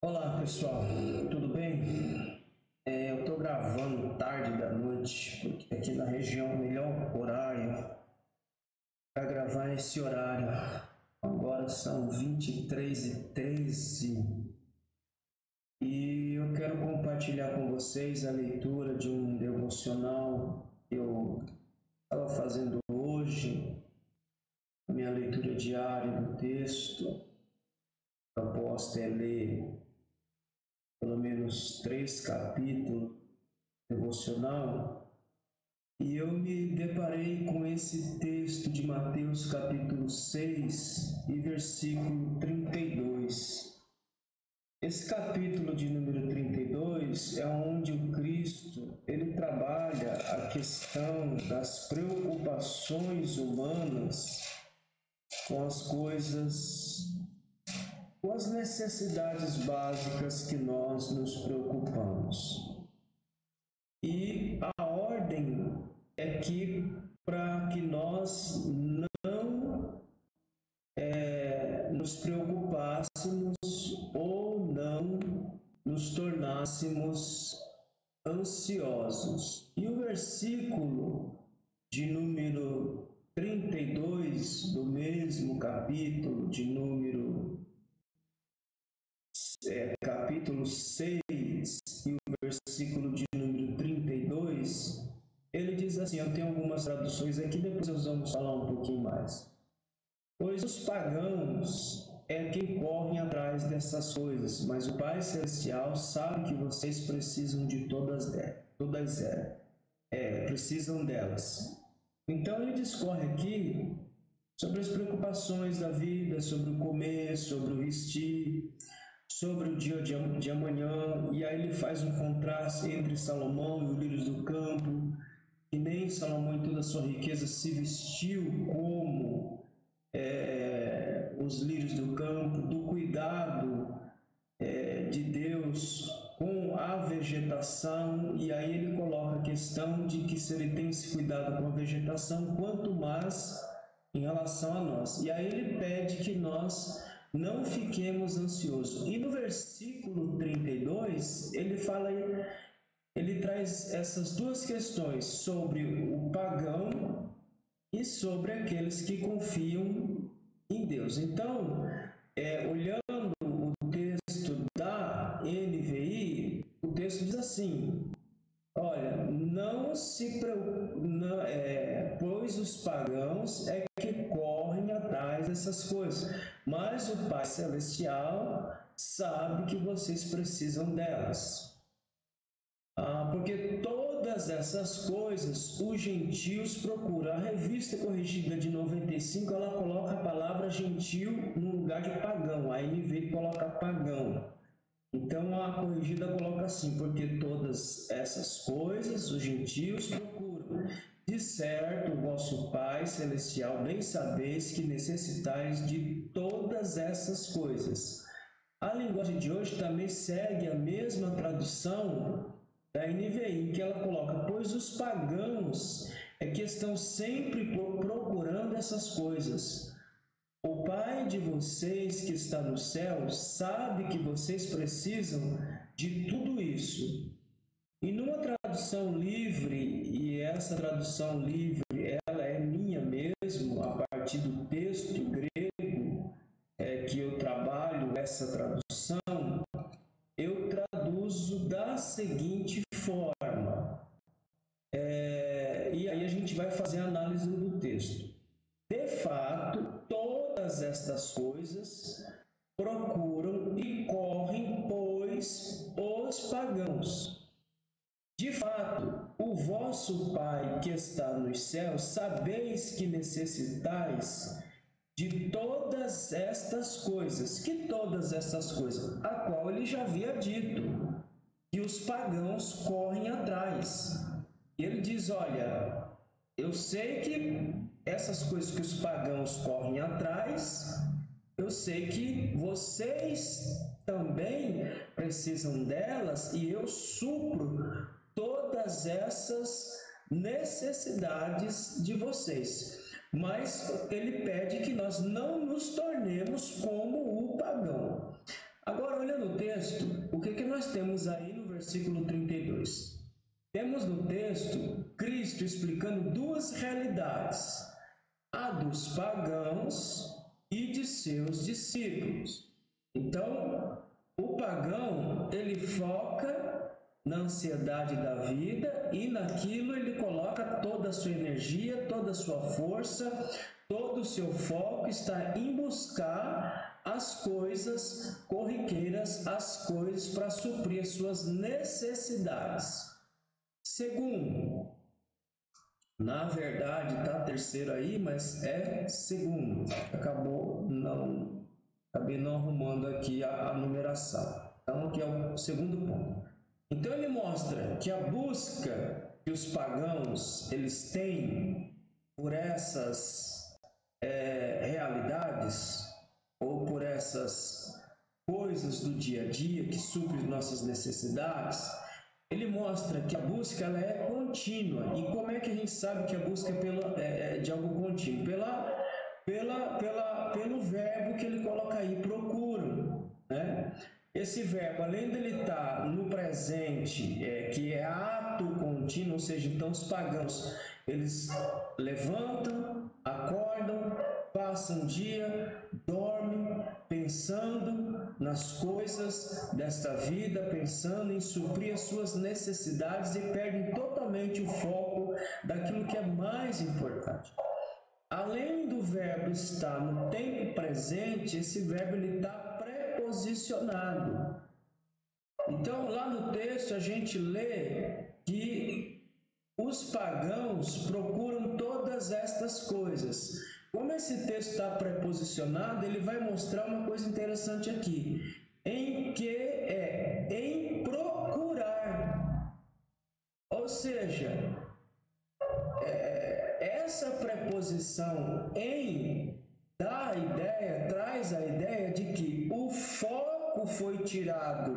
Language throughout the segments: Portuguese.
Olá pessoal, tudo bem? Eu estou gravando tarde da noite, porque aqui na região o melhor horário para gravar esse horário. Agora são 23h13 e eu quero compartilhar com vocês a leitura de um devocional que eu estava fazendo hoje, a minha leitura diária do texto. A proposta é ler pelo menos 3 capítulos devocional, e eu me deparei com esse texto de Mateus capítulo 6 e versículo 32. Esse capítulo de número 32 é onde o Cristo ele trabalha a questão das preocupações humanas com as coisas, com as necessidades básicas que nós nos preocupamos. E a ordem é que para que nós não nos preocupássemos ou não nos tornássemos ansiosos. E o versículo de número 32 do mesmo capítulo, de número capítulo 6 e o versículo de número 32, ele diz assim, eu tenho algumas traduções aqui, depois nós vamos falar um pouquinho mais. Pois os pagãos é quem correm atrás dessas coisas, mas o Pai Celestial sabe que vocês precisam de precisam delas. Então ele discorre aqui sobre as preocupações da vida, sobre o comer, sobre o vestir, sobre o dia de amanhã, e aí ele faz um contraste entre Salomão e os lírios do campo, que nem Salomão em toda a sua riqueza se vestiu como os lírios do campo, do cuidado de Deus com a vegetação, e aí ele coloca a questão de que se ele tem esse cuidado com a vegetação, quanto mais em relação a nós. E aí ele pede que nós não fiquemos ansiosos. E no versículo 32, ele traz essas duas questões sobre o pagão e sobre aqueles que confiam em Deus. Então, olhando o texto da NVI, o texto diz assim, olha, não se preocupe, pois os pagãos é que correm atrás dessas coisas, mas o Pai Celestial sabe que vocês precisam delas. Porque todas essas coisas os gentios procuram. A revista corrigida de 95, ela coloca a palavra gentil no lugar de pagão. A NVI coloca pagão. Então a corrigida coloca assim, porque todas essas coisas os gentios procuram. De certo, o vosso Pai Celestial bem sabeis que necessitais de todas essas coisas. A linguagem de hoje também segue a mesma tradução da NVI, que ela coloca, pois os pagãos é que estão sempre procurando essas coisas. O Pai de vocês que está no céu sabe que vocês precisam de tudo isso. E numa tradução livre, e essa tradução livre, ela é minha mesmo, a partir do texto grego que eu trabalho essa tradução, eu traduzo da seguinte forma, e aí a gente vai fazer a análise do texto. De fato, todas estas coisas procuram e correm, pois, os pagãos. De fato, o vosso Pai que está nos céus, sabeis que necessitais de todas estas coisas. Que todas estas coisas? A qual ele já havia dito, que os pagãos correm atrás. E ele diz, olha, eu sei que essas coisas que os pagãos correm atrás, eu sei que vocês também precisam delas e eu supro todas essas necessidades de vocês. Mas ele pede que nós não nos tornemos como o pagão. Agora, olhando o texto, texto, o que nós temos aí no versículo 32? Temos no texto Cristo explicando duas realidades, a dos pagãos e de seus discípulos. Então, o pagão, ele foca na ansiedade da vida e naquilo ele coloca toda a sua energia, toda a sua força, todo o seu foco está em buscar as coisas corriqueiras, as coisas para suprir as suas necessidades. Segundo, na verdade está terceiro aí, mas é segundo. Acabei não arrumando aqui a numeração. Então aqui é o segundo ponto. Então ele mostra que a busca que os pagãos eles têm por essas realidades ou por essas coisas do dia a dia que suprem nossas necessidades, ele mostra que a busca ela é contínua. E como é que a gente sabe que a busca é de algo contínuo? Pelo verbo que ele coloca aí, procuram, né? Esse verbo, além dele estar no presente, que é ato contínuo, ou seja, então os pagãos, eles levantam, acordam, passam um dia, dormem, pensando nas coisas desta vida, pensando em suprir as suas necessidades e perdem totalmente o foco daquilo que é mais importante. Além do verbo estar no tempo presente, esse verbo está preposicionado. Então, lá no texto a gente lê que os pagãos procuram todas estas coisas. Como esse texto está preposicionado, ele vai mostrar uma coisa interessante aqui, em procurar. Ou seja, essa preposição em traz a ideia de que o foco foi tirado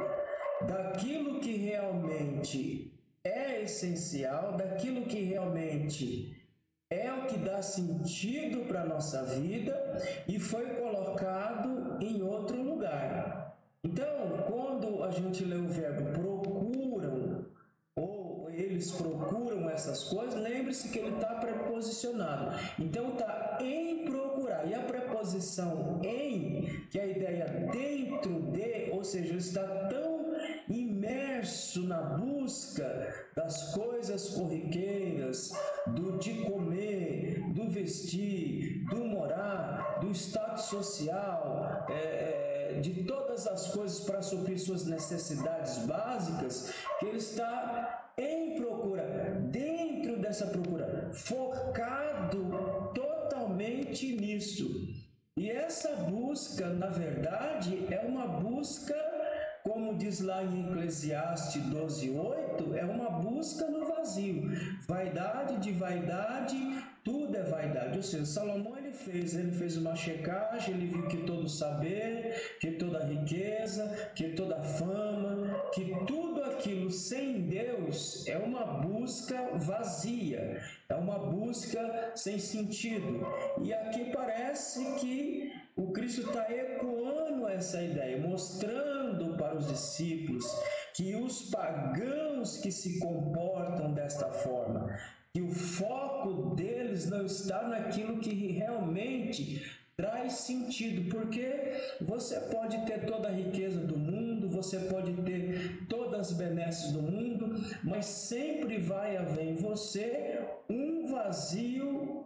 daquilo que realmente é essencial, daquilo que realmente é o que dá sentido para a nossa vida e foi colocado em outro lugar. Então, quando a gente lê o verbo procuram, ou eles procuram essas coisas, lembre-se que ele está preposicionado. Então, está em procurar. E a preposição em, que é a ideia dentro de, ou seja, ele está tão imerso na busca das coisas corriqueiras, de comer, do vestir, do morar, do status social, de todas as coisas para suprir suas necessidades básicas, que ele está em procura, dentro dessa procura, focado totalmente nisso. E essa busca, na verdade, é uma busca, como diz lá em Eclesiastes 12:8, é uma busca no vazio. Vaidade de vaidade, tudo é vaidade. Ou seja, Salomão ele fez uma checagem, ele viu que todo saber, que toda riqueza, que toda fama, que tudo aquilo sem Deus é uma busca vazia, é uma busca sem sentido. E aqui parece que o Cristo está ecoando essa ideia, mostrando para os discípulos que os pagãos que se comportam desta forma, que o foco deles não está naquilo que realmente traz sentido, porque você pode ter toda a riqueza do mundo, você pode ter todas as benesses do mundo, mas sempre vai haver em você um vazio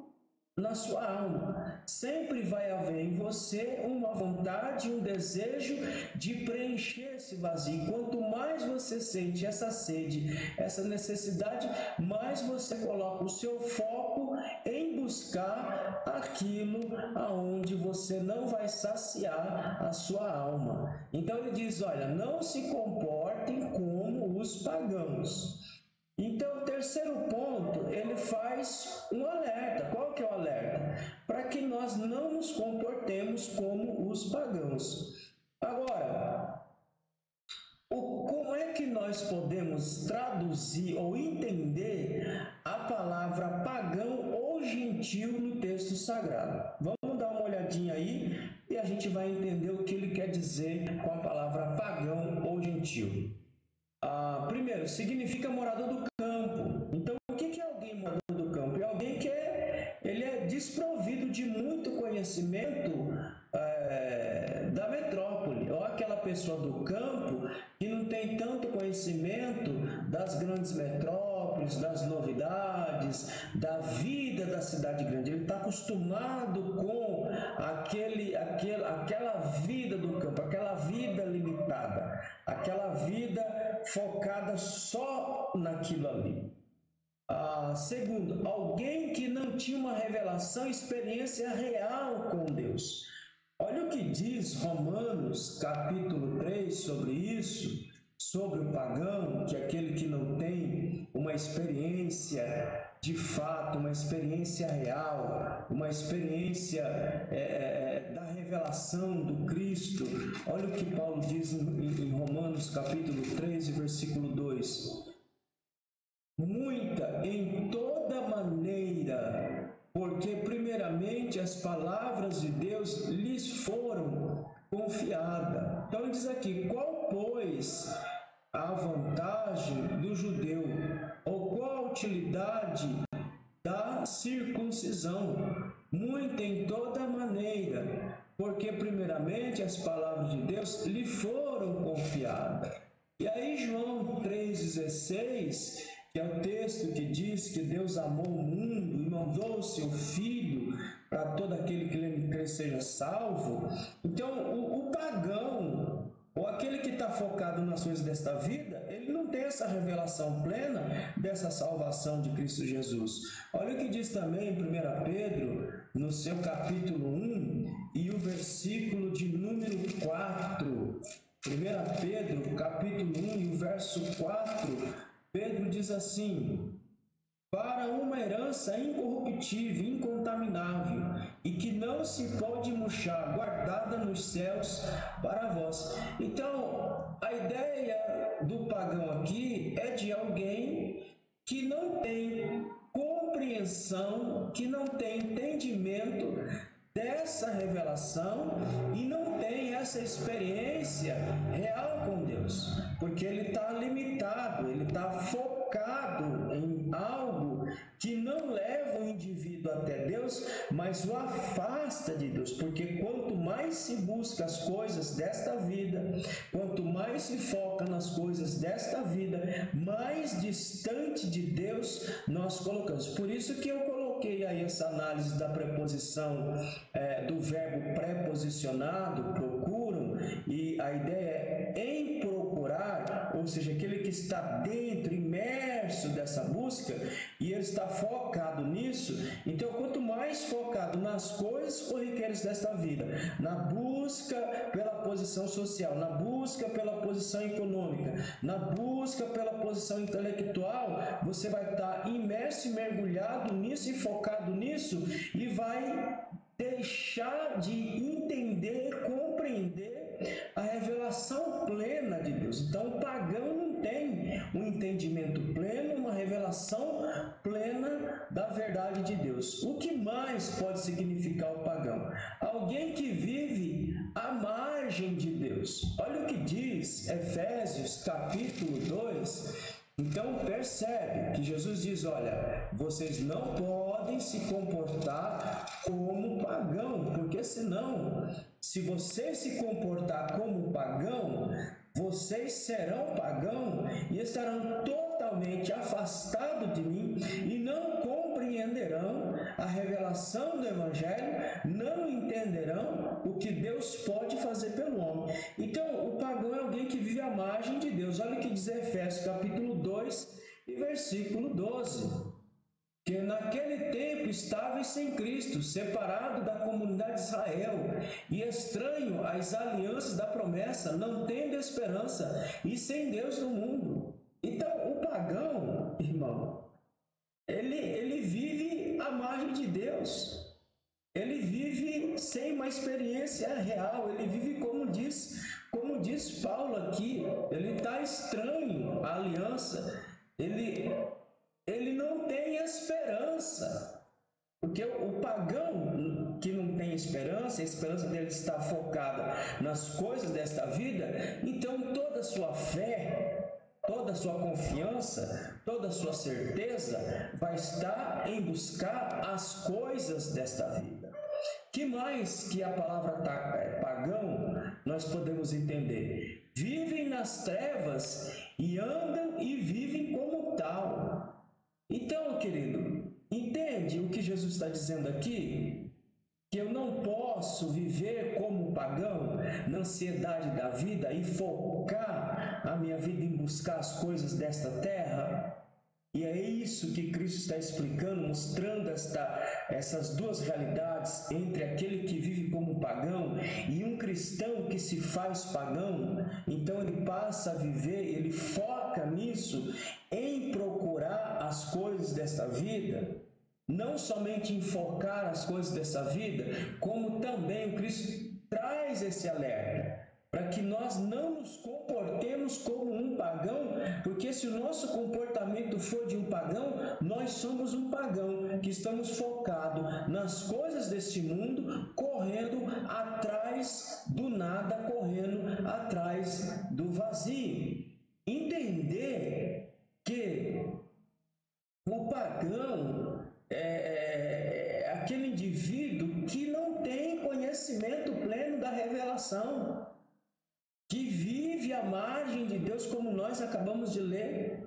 na sua alma. Sempre vai haver em você uma vontade, um desejo de preencher esse vazio. Quanto mais você sente essa sede, essa necessidade, mais você coloca o seu foco em buscar aquilo aonde você não vai saciar a sua alma. Então ele diz, olha, não se comportem como os pagãos. Então, o terceiro ponto, ele faz um alerta. Qual que é o alerta? Para que nós não nos comportemos como os pagãos. Agora, como é que nós podemos traduzir ou entender a palavra pagão ou gentil no texto sagrado? Vamos dar uma olhadinha aí e a gente vai entender o que ele quer dizer com a palavra pagão ou gentil. Primeiro, significa morador do campo. Então, o que é alguém morador do campo? É alguém que ele é desprovido de muito conhecimento da metrópole, ou aquela pessoa do campo que não tem tanto conhecimento das grandes metrópoles, das novidades, da vida da cidade grande. Ele está acostumado com aquela vida do campo, aquela vida limitada, aquela vida focada só naquilo ali. Segundo, alguém que não tinha uma revelação, experiência real com Deus. Olha o que diz Romanos capítulo 3 sobre isso, sobre o pagão, que é aquele que não tem uma experiência de fato, uma experiência real, uma experiência da revelação do Cristo. Olha o que Paulo diz em Romanos capítulo 13, versículo 2. Muita em toda maneira, porque primeiramente as palavras de Deus lhes foram confiadas. Então ele diz aqui, qual pois a vantagem do judeu, ou qual a utilidade da circuncisão? Muito em toda maneira, porque primeiramente as palavras de Deus lhe foram confiadas. E aí João 3,16, que é o texto que diz que Deus amou o mundo e mandou o seu Filho para todo aquele que lhe seja salvo. Então, o pagão, ou aquele que está focado nas coisas desta vida, ele não tem essa revelação plena dessa salvação de Cristo Jesus. Olha o que diz também em 1 Pedro, no seu capítulo 1, e o versículo de número 4. 1 Pedro, capítulo 1, e o verso 4, Pedro diz assim: para uma herança incorruptível, incontaminável, e que não se pode murchar, guardada nos céus para vós. Então, a ideia do pagão aqui é de alguém que não tem compreensão, que não tem entendimento dessa revelação e não tem essa experiência real com Deus, porque ele está limitado, ele está focado em algo que não leva o indivíduo até Deus, mas o afasta de Deus, porque quanto mais se busca as coisas desta vida, quanto mais se foca nas coisas desta vida, mais distante de Deus nós colocamos. Por isso que eu coloquei aí essa análise da preposição do verbo preposicionado, procuram, e a ideia é em procurar, ou seja, aquele que está dentro, imerso dessa busca, e ele está focado nisso. Então, quanto mais focado nas coisas corriqueiras desta vida, na busca pela posição social, na busca pela posição econômica, na busca pela posição intelectual, você vai estar imerso e mergulhado nisso e focado nisso, e vai deixar de entender, compreender a revelação plena de Deus. Então, o pagão não tem um entendimento pleno, uma revelação plena da verdade de Deus. O que mais pode significar o pagão? Alguém que vive à margem de Deus. Olha o que diz Efésios capítulo 2. Então percebe que Jesus diz, olha, vocês não podem se comportar como pagão, porque senão, se você se comportar como pagão, vocês serão pagão e estarão totalmente afastados de mim e não compreenderão a revelação do Evangelho, não entenderão o que Deus pode fazer pelo homem. Então, o pagão é alguém que vive à margem de Deus. Olha o que diz Efésios capítulo 2 e versículo 12. Que naquele tempo estáveis sem Cristo, separado da comunidade de Israel e estranho às alianças da promessa, não tendo esperança e sem Deus no mundo. Então, o pagão, irmão, ele vive à margem de Deus. Ele vive sem uma experiência real. Ele vive como diz Paulo aqui. Ele está estranho à aliança. Ele não tem esperança, porque o pagão que não tem esperança, a esperança dele está focada nas coisas desta vida, então toda a sua fé, toda a sua confiança, toda a sua certeza vai estar em buscar as coisas desta vida. Que mais que a palavra pagão nós podemos entender? Vivem nas trevas e andam e vivem como tal. Então, querido, entende o que Jesus está dizendo aqui? Que eu não posso viver como pagão na ansiedade da vida e focar a minha vida em buscar as coisas desta terra. E é isso que Cristo está explicando, mostrando essas duas realidades entre aquele que vive como pagão e um cristão que se faz pagão. Então ele passa a viver, ele foca nisso, em procurar as coisas desta vida, não somente em focar as coisas dessa vida, como também o Cristo traz esse alerta, para que nós não nos comportemos como um pagão, porque se o nosso comportamento for de um pagão, nós somos um pagão, que estamos focados nas coisas deste mundo, correndo atrás do nada, correndo atrás do vazio. Entender que o pagão é aquele indivíduo que não tem conhecimento pleno da revelação, que vive à margem de Deus, como nós acabamos de ler,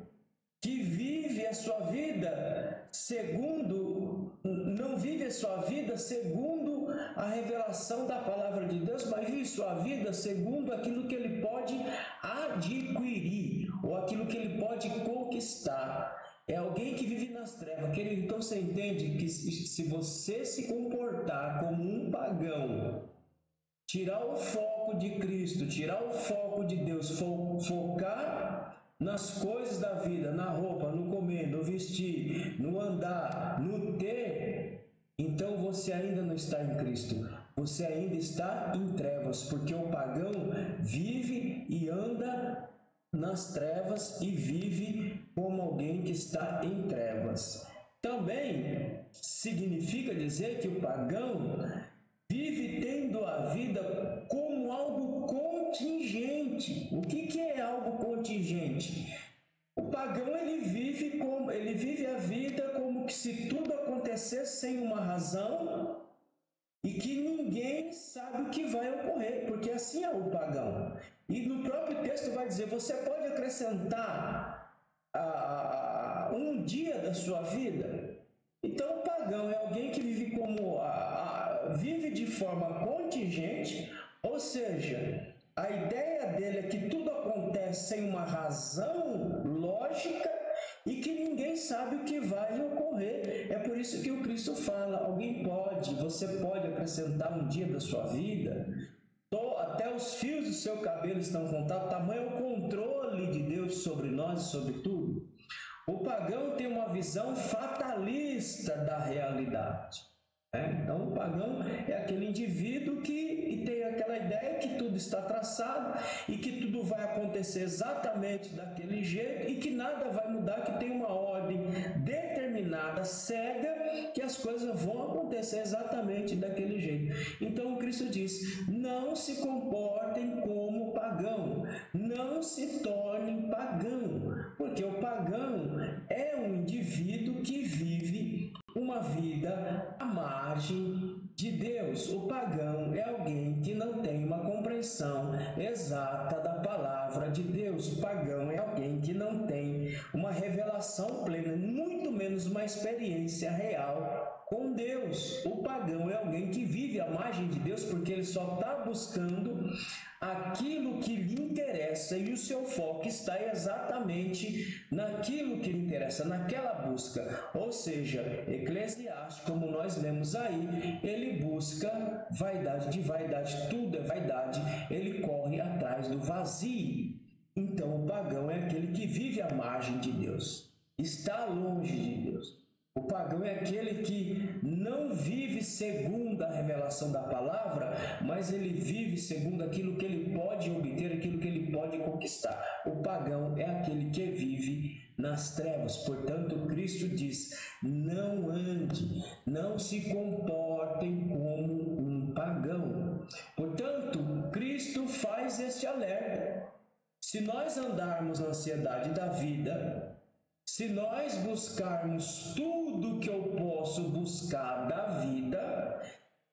que vive a sua vida não vive a sua vida segundo a revelação da palavra de Deus, mas vive sua vida segundo aquilo que ele pode adquirir, ou aquilo que ele pode conquistar. É alguém que vive nas trevas. Querido, então você entende que se você se comportar como um pagão, tirar o foco de Cristo, tirar o foco de Deus, focar nas coisas da vida, na roupa, no comer, no vestir, no andar, no ter, então você ainda não está em Cristo, você ainda está em trevas, porque o pagão vive e anda nas trevas e vive como alguém que está em trevas. Também significa dizer que o pagão vive tendo a vida como algo contingente. O que é algo contingente? O pagão ele vive a vida como que se tudo acontecesse sem uma razão e que ninguém sabe o que vai ocorrer, porque assim é o pagão. E no próprio texto vai dizer, você pode acrescentar um dia da sua vida? Então o pagão é alguém que vive vive de forma contingente, ou seja, a ideia dele é que tudo acontece sem uma razão lógica e que ninguém sabe o que vai ocorrer. É por isso que o Cristo fala, você pode acrescentar um dia da sua vida? Até os fios do seu cabelo estão contados, tamanho é o controle de Deus sobre nós e sobre tudo. O pagão tem uma visão fatalista da realidade. Então, o pagão é aquele indivíduo que tem aquela ideia que tudo está traçado e que tudo vai acontecer exatamente daquele jeito e que nada vai mudar, que tem uma ordem determinada, cega, que as coisas vão acontecer exatamente daquele jeito. Então, o Cristo diz, não se comportem como pagão, não se tornem pagão, porque o pagão é um indivíduo que vive uma vida à margem de Deus. O pagão é alguém que não tem uma compreensão exata da palavra de Deus. O pagão é alguém que não tem uma revelação plena, muito menos uma experiência real com Deus. O pagão é alguém que vive à margem de Deus porque ele só está buscando aquilo que lhe interessa e o seu foco está exatamente naquilo que lhe interessa, naquela busca. Ou seja, Eclesiastes, como nós lemos aí, ele busca vaidade de vaidade, tudo é vaidade, ele corre atrás do vazio. Então o pagão é aquele que vive à margem de Deus, está longe de Deus. O pagão é aquele que não vive segundo a revelação da palavra, mas ele vive segundo aquilo que ele pode obter, aquilo que ele pode conquistar. O pagão é aquele que vive nas trevas. Portanto, Cristo diz, não ande, não se comportem como um se nós andarmos na ansiedade da vida, se nós buscarmos tudo que eu posso buscar da vida,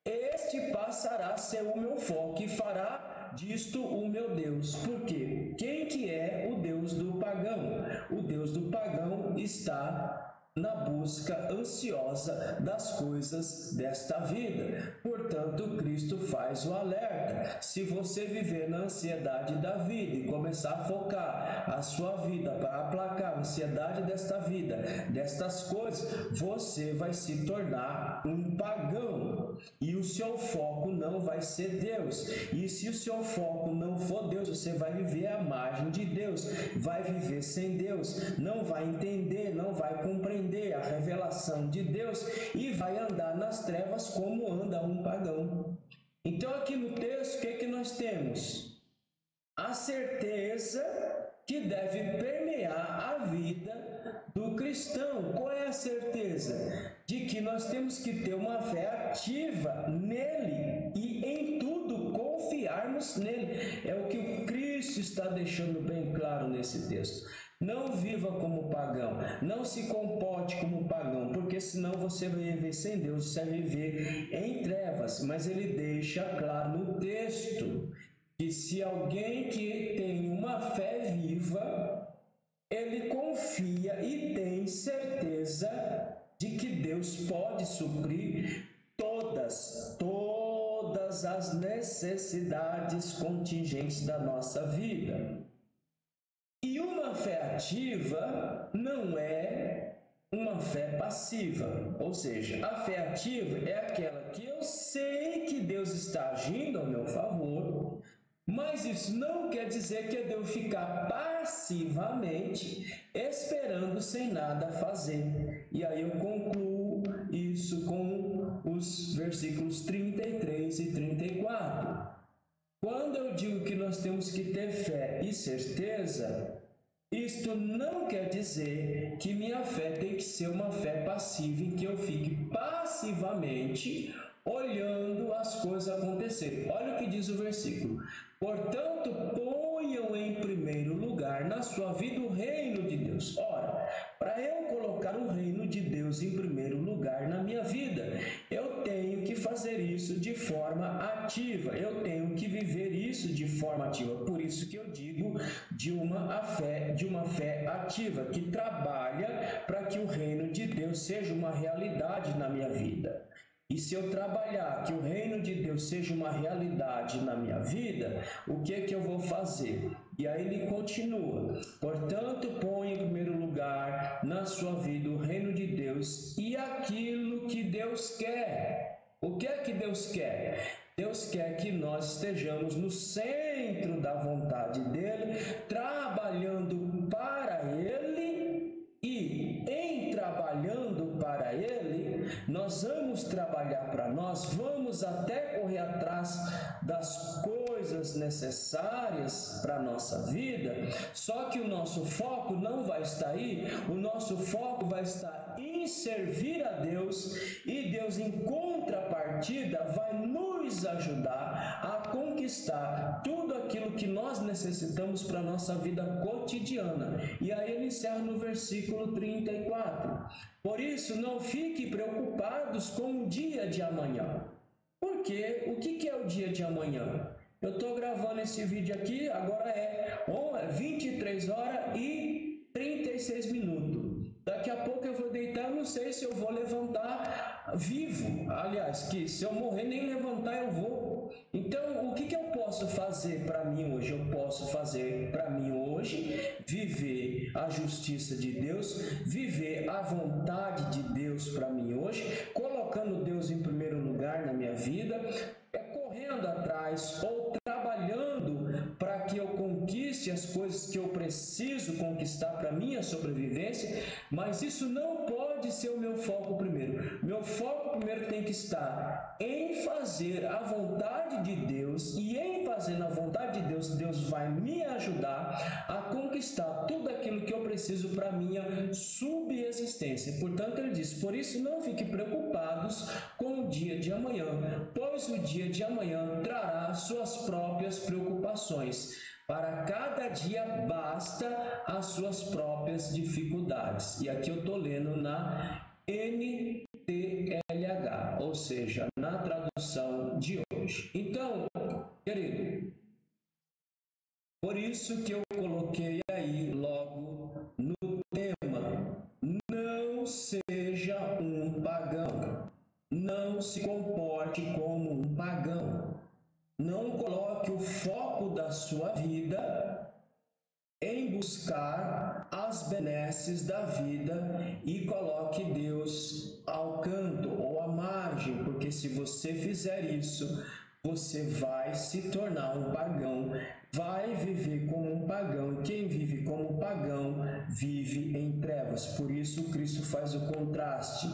este passará a ser o meu foco e fará disto o meu Deus. Por quê? Quem que é o Deus do pagão? O Deus do pagão está na busca ansiosa das coisas desta vida. Portanto, Cristo faz o alerta. Se você viver na ansiedade da vida e começar a focar a sua vida para aplacar a ansiedade desta vida, destas coisas, você vai se tornar um pagão. E o seu foco não vai ser Deus. E se o seu foco não for Deus, você vai viver à margem de Deus, vai viver sem Deus, não vai entender, não vai compreender a revelação de Deus e vai andar nas trevas como anda um pagão. Então aqui no texto, o que nós temos? A certeza que deve permear a vida do cristão. Qual é a certeza? De que nós temos que ter uma fé ativa nele e em tudo confiarmos nele. É o que o Cristo está deixando bem claro nesse texto. Não viva como pagão, não se comporte como pagão, porque senão você vai viver sem Deus, você vai viver em trevas. Mas ele deixa claro no texto que se alguém que tem uma fé viva, ele confia e tem certeza de que Deus pode suprir todas as necessidades contingentes da nossa vida. E uma fé ativa não é uma fé passiva, ou seja, a fé ativa é aquela que eu sei que Deus está agindo ao meu favor, mas isso não quer dizer que eu devo ficar passivamente esperando sem nada fazer. E aí eu concluo isso com os versículos 33 e 34. Quando eu digo que nós temos que ter fé e certeza, isto não quer dizer que minha fé tem que ser uma fé passiva, em que eu fique passivamente olhando as coisas acontecerem. Olha o que diz o versículo. Portanto, ponham em primeiro lugar na sua vida o reino de Deus. Ora, para eu colocar o reino de Deus em primeiro lugar na minha vida, eu tenho que fazer isso de forma ativa, eu tenho que viver isso de forma ativa. Por isso que eu digo de uma fé ativa, que trabalha para que o reino de Deus seja uma realidade na minha vida. E se eu trabalhar que o reino de Deus seja uma realidade na minha vida, o que é que eu vou fazer? E aí ele continua: portanto, põe em primeiro lugar na sua vida o reino de Deus e aquilo que Deus quer. O que é que Deus quer? Deus quer que nós estejamos no centro da vontade dele, trabalhando para ele, e em trabalhando para ele, nós vamos trabalhar para nós, vamos até correr atrás das coisas necessárias para a nossa vida, só que o nosso foco não vai estar aí, o nosso foco vai estar em servir a Deus, e Deus em contrapartida vai nos ajudar a conquistar tudo aquilo que nós necessitamos para a nossa vida cotidiana. E aí ele encerra no versículo 34. Por isso, não fiquem preocupados com o dia de amanhã. Porque o que é o dia de amanhã? Eu estou gravando esse vídeo aqui, agora é 23 horas e 36 minutos. Daqui a pouco eu vou deitar, não sei se eu vou levantar vivo. Aliás, que se eu morrer nem levantar eu vou. Então, o que eu posso fazer para mim hoje? Eu posso fazer para mim hoje viver a justiça de Deus, viver a vontade de Deus para mim hoje, colocando Deus em primeiro lugar na minha vida, correndo atrás ou trabalhando para que eu conquiste as coisas que eu preciso preciso conquistar para minha sobrevivência, mas isso não pode ser o meu foco primeiro. Meu foco primeiro tem que estar em fazer a vontade de Deus, e em fazer a vontade de Deus, Deus vai me ajudar a conquistar tudo aquilo que eu preciso para minha subsistência. Portanto, ele diz: por isso não fiquem preocupados com o dia de amanhã, pois o dia de amanhã trará suas próprias preocupações. Para cada dia basta as suas próprias dificuldades. E aqui eu estou lendo na NTLH, ou seja, na tradução de hoje. Então, querido, por isso que eu coloquei aí logo no tema: não seja um pagão, não se comporte como um pagão, não coloque o foco da sua vida em buscar as benesses da vida e coloque Deus ao canto ou à margem, porque se você fizer isso, você vai se tornar um pagão, vai viver como um pagão, e quem vive como pagão vive em trevas. Por isso Cristo faz o contraste.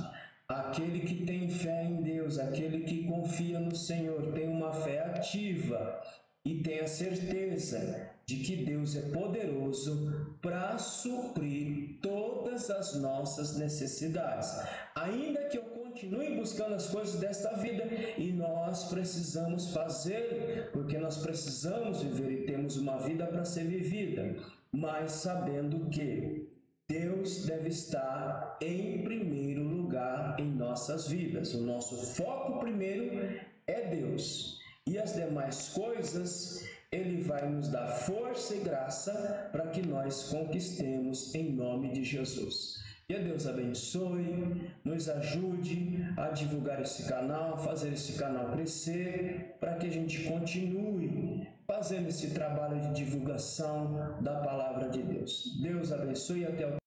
Aquele que tem fé em Deus, aquele que confia no Senhor, tem uma fé ativa e tem a certeza de que Deus é poderoso para suprir todas as nossas necessidades. Ainda que eu continue buscando as coisas desta vida, e nós precisamos fazer, porque nós precisamos viver e temos uma vida para ser vivida, mas sabendo que Deus deve estar em primeiro lugar em nossas vidas. O nosso foco primeiro é Deus. E as demais coisas, Ele vai nos dar força e graça para que nós conquistemos em nome de Jesus. Que Deus abençoe, nos ajude a divulgar esse canal, a fazer esse canal crescer, para que a gente continue fazendo esse trabalho de divulgação da Palavra de Deus. Deus abençoe e até o